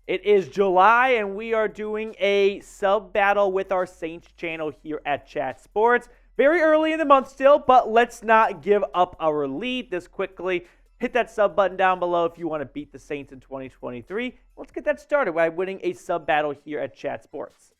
It is July, and we are doing a sub battle with our Saints channel here at Chat Sports. Very early in the month still, but let's not give up our lead this quickly. Hit that sub button down below if you want to beat the Saints in 2023. Let's get that started by winning a sub battle here at Chat Sports.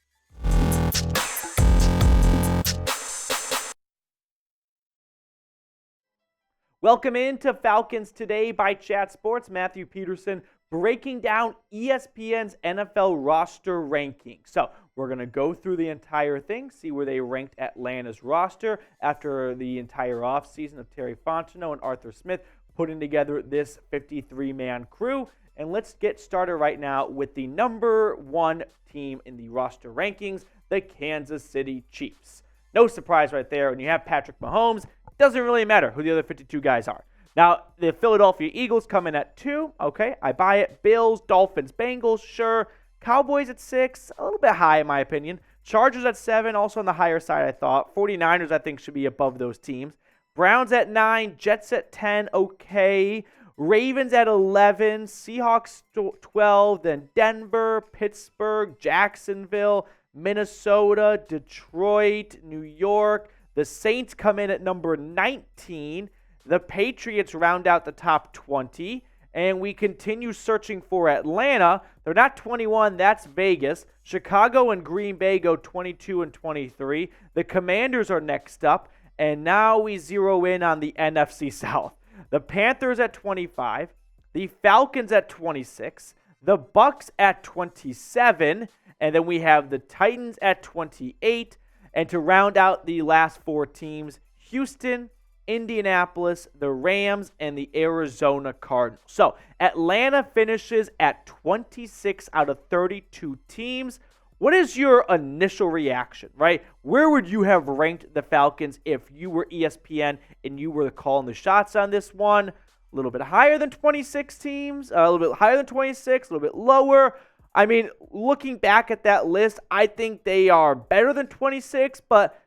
Welcome into Falcons Today by Chat Sports. Matthew Peterson breaking down ESPN's NFL roster ranking. So we're going to go through the entire thing, see where they ranked Atlanta's roster after the entire offseason of Terry Fontenot and Arthur Smith putting together this 53-man crew. And let's get started right now with the number one team in the roster rankings, the Kansas City Chiefs. No surprise right there. When you have Patrick Mahomes, it doesn't really matter who the other 52 guys are. Now, the Philadelphia Eagles come in at 2. Okay, I buy it. Bills, Dolphins, Bengals, sure. Cowboys at 6, a little bit high in my opinion. Chargers at 7, also on the higher side I thought. 49ers I think should be above those teams. Browns at 9, Jets at 10, okay. Ravens at 11, Seahawks 12, then Denver, Pittsburgh, Jacksonville, Minnesota, Detroit, New York. The Saints come in at number 19. The Patriots round out the top 20. And we continue searching for Atlanta. They're not 21, that's Vegas. Chicago and Green Bay go 22 and 23. The Commanders are next up. And now we zero in on the NFC South. The Panthers at 25. The Falcons at 26. The Bucks at 27. And then we have the Titans at 28. And to round out the last 4 teams, Houston, Indianapolis, the Rams, and the Arizona Cardinals. So Atlanta finishes at 26 out of 32 teams. What is your initial reaction, right? Where would you have ranked the Falcons if you were ESPN and you were calling the shots on this one? A little bit higher than 26 teams, a little bit higher than 26, a little bit lower. I mean, looking back at that list, I think they are better than 26, but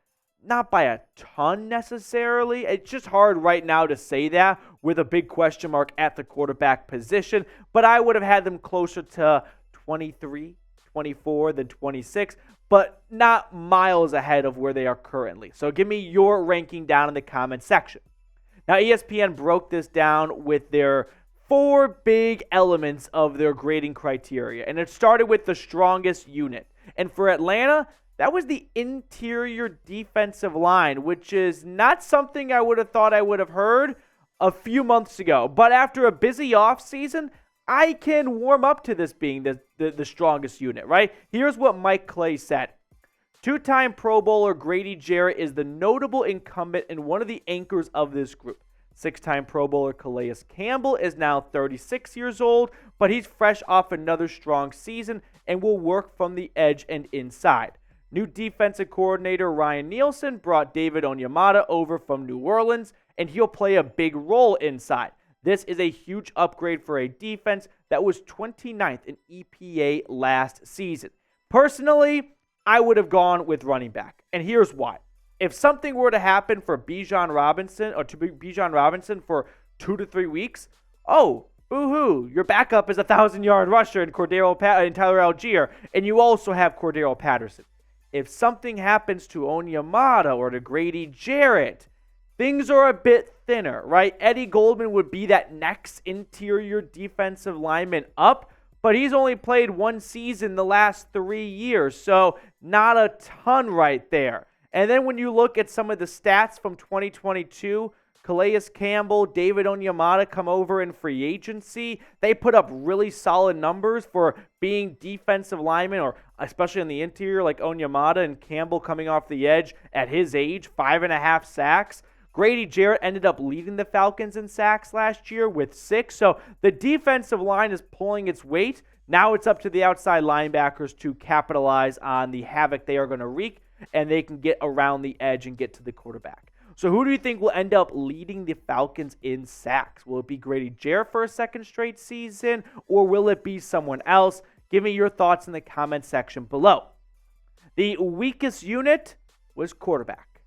not by a ton necessarily. It's just hard right now to say that with a big question mark at the quarterback position, but I would have had them closer to 23, 24 than 26, but not miles ahead of where they are currently. So give me your ranking down in the comment section. Now, ESPN broke this down with their 4 big elements of their grading criteria, and it started with the strongest unit. And for Atlanta, that was the interior defensive line, which is not something I would have thought I would have heard a few months ago. But after a busy offseason, I can warm up to this being the strongest unit, right? Here's what Mike Clay said. 2-time Pro Bowler Grady Jarrett is the notable incumbent and one of the anchors of this group. 6-time Pro Bowler Calais Campbell is now 36 years old, but he's fresh off another strong season and will work from the edge and inside. New defensive coordinator Ryan Nielsen brought David Onyemata over from New Orleans, and he'll play a big role inside. This is a huge upgrade for a defense that was 29th in EPA last season. Personally, I would have gone with running back, and here's why. If something were to happen for Bijan Robinson for 2 to 3 weeks, oh, boo-hoo, your backup is a 1,000-yard rusher in Tyler Algier, and you also have Cordero Patterson. If something happens to Onyemata or to Grady Jarrett, things are a bit thinner, right? Eddie Goldman would be that next interior defensive lineman up, but he's only played 1 season the last 3 years, so not a ton right there. And then when you look at some of the stats from 2022, Calais Campbell, David Onyemata come over in free agency. They put up really solid numbers for being defensive linemen, or especially on the interior, like Onyemata and Campbell coming off the edge at his age, 5.5 sacks. Grady Jarrett ended up leading the Falcons in sacks last year with 6. So the defensive line is pulling its weight. Now it's up to the outside linebackers to capitalize on the havoc they are going to wreak, and they can get around the edge and get to the quarterback. So who do you think will end up leading the Falcons in sacks? Will it be Grady Jarrett for a second straight season, or will it be someone else? Give me your thoughts in the comment section below. The weakest unit was quarterback.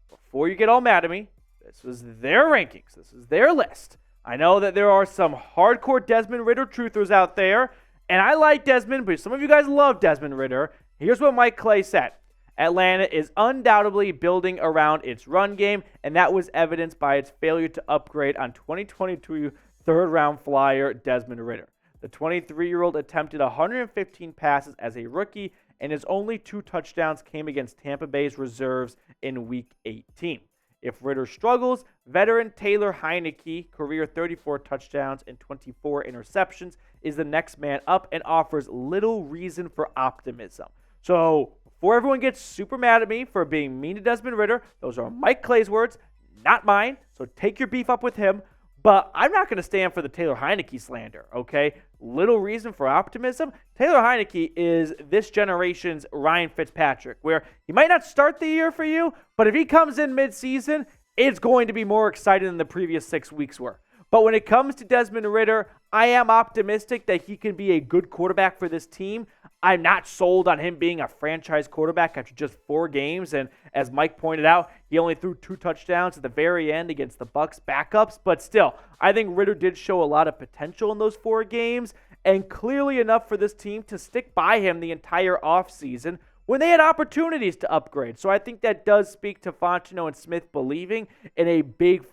Before you get all mad at me, this was their rankings. This is their list. I know that there are some hardcore Desmond Ridder truthers out there, And I like Desmond, but some of you guys love Desmond Ridder. Here's what Mike Clay said. Atlanta is undoubtedly building around its run game, and that was evidenced by its failure to upgrade on 2022 third-round flyer Desmond Ridder. The 23-year-old attempted 115 passes as a rookie, and his only 2 touchdowns came against Tampa Bay's reserves in Week 18. If Ridder struggles, veteran Taylor Heineke, career 34 touchdowns and 24 interceptions, is the next man up and offers little reason for optimism. So, before everyone gets super mad at me for being mean to Desmond Ridder, those are Mike Clay's words, not mine. So take your beef up with him. But I'm not going to stand for the Taylor Heineke slander, okay? Little reason for optimism. Taylor Heineke is this generation's Ryan Fitzpatrick, where he might not start the year for you, but if he comes in midseason, it's going to be more exciting than the previous 6 weeks were. But when it comes to Desmond Ridder, I am optimistic that he can be a good quarterback for this team. I'm not sold on him being a franchise quarterback after just 4 games. And as Mike pointed out, he only threw 2 touchdowns at the very end against the Bucs backups. But still, I think Ridder did show a lot of potential in those 4 games, and clearly enough for this team to stick by him the entire offseason when they had opportunities to upgrade. So I think that does speak to Fontenot and Smith believing in a big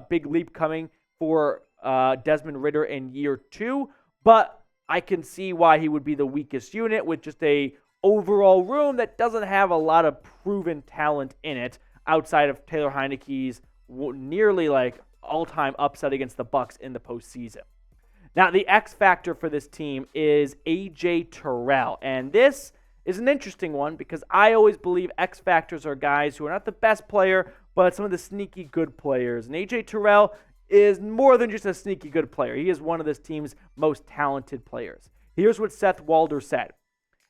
big leap coming for Desmond Ridder in year 2. But I can see why he would be the weakest unit with just a overall room that doesn't have a lot of proven talent in it outside of Taylor Heineke's nearly like all-time upset against the Bucs in the postseason. Now, the X factor for this team is A.J. Terrell, and this is an interesting one because I always believe X factors are guys who are not the best player, but some of the sneaky good players. And A.J. Terrell is more than just a sneaky good player. He is one of this team's most talented players. Here's what Seth Walder said.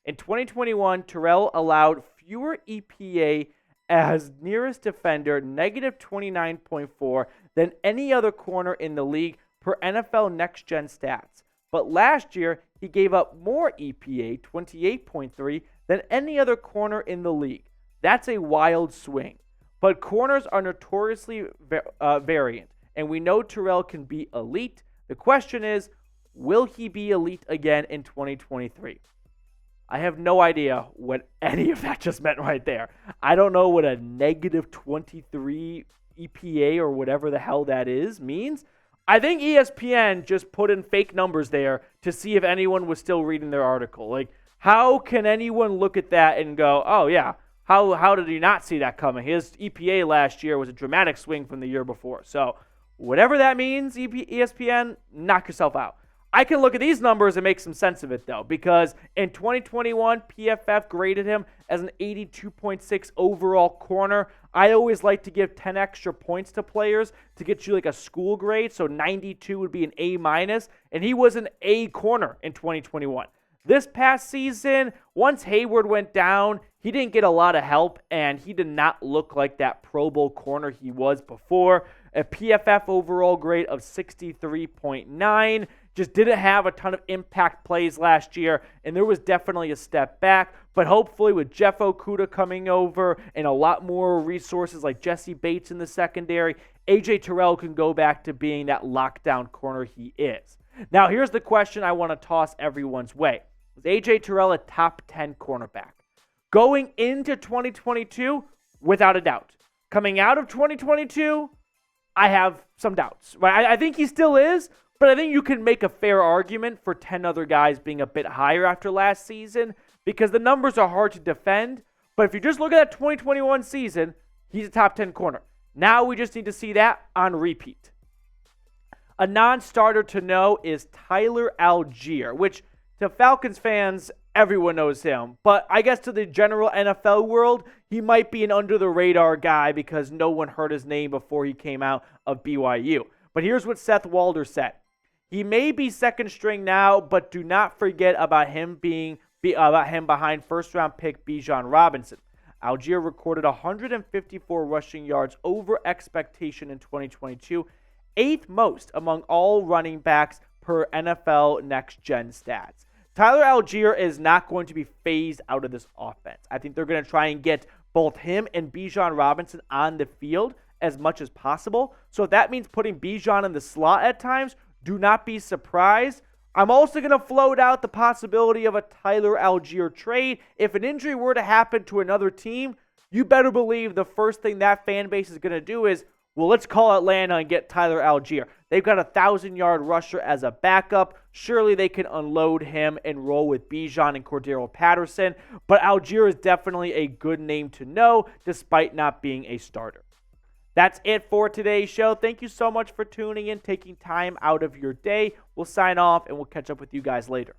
In 2021, Terrell allowed fewer EPA as nearest defender, negative 29.4, than any other corner in the league per NFL Next Gen Stats. But last year, he gave up more EPA, 28.3, than any other corner in the league. That's a wild swing. But corners are notoriously variant, and we know Terrell can be elite. The question is, will he be elite again in 2023? I have no idea what any of that just meant right there. I don't know what a negative 23 EPA or whatever the hell that is means. I think ESPN just put in fake numbers there to see if anyone was still reading their article. Like, how can anyone look at that and go, oh yeah, how did he not see that coming? His EPA last year was a dramatic swing from the year before. So whatever that means, ESPN, knock yourself out. I can look at these numbers and make some sense of it, though, because in 2021, PFF graded him as an 82.6 overall corner. I always like to give 10 extra points to players to get you like a school grade, so 92 would be an A-, and he was an A corner in 2021. This past season, once Hayward went down, he didn't get a lot of help, and he did not look like that Pro Bowl corner he was before. A PFF overall grade of 63.9. Just didn't have a ton of impact plays last year, and there was definitely a step back. But hopefully with Jeff Okudah coming over and a lot more resources like Jesse Bates in the secondary, A.J. Terrell can go back to being that lockdown corner he is. Now, here's the question I want to toss everyone's way. Is A.J. Terrell a top 10 cornerback? Going into 2022, without a doubt. Coming out of 2022, I have some doubts. Right? I think he still is, but I think you can make a fair argument for 10 other guys being a bit higher after last season because the numbers are hard to defend. But if you just look at that 2021 season, he's a top 10 corner. Now we just need to see that on repeat. A non-starter to know is Tyler Algier, which to Falcons fans, everyone knows him. But I guess to the general NFL world, he might be an under-the-radar guy because no one heard his name before he came out of BYU. But here's what Seth Walder said. He may be second string now, but do not forget about him behind first-round pick Bijan Robinson. Algier recorded 154 rushing yards over expectation in 2022, 8th most among all running backs per NFL Next Gen Stats. Tyler Algier is not going to be phased out of this offense. I think they're going to try and get both him and Bijan Robinson on the field as much as possible. So if that means putting Bijan in the slot at times, do not be surprised. I'm also going to float out the possibility of a Tyler Algier trade. If an injury were to happen to another team, you better believe the first thing that fan base is going to do is, well, let's call Atlanta and get Tyler Algier. They've got a 1,000-yard rusher as a backup. Surely they can unload him and roll with Bijan and Cordero Patterson. But Algier is definitely a good name to know, despite not being a starter. That's it for today's show. Thank you so much for tuning in, taking time out of your day. We'll sign off, and we'll catch up with you guys later.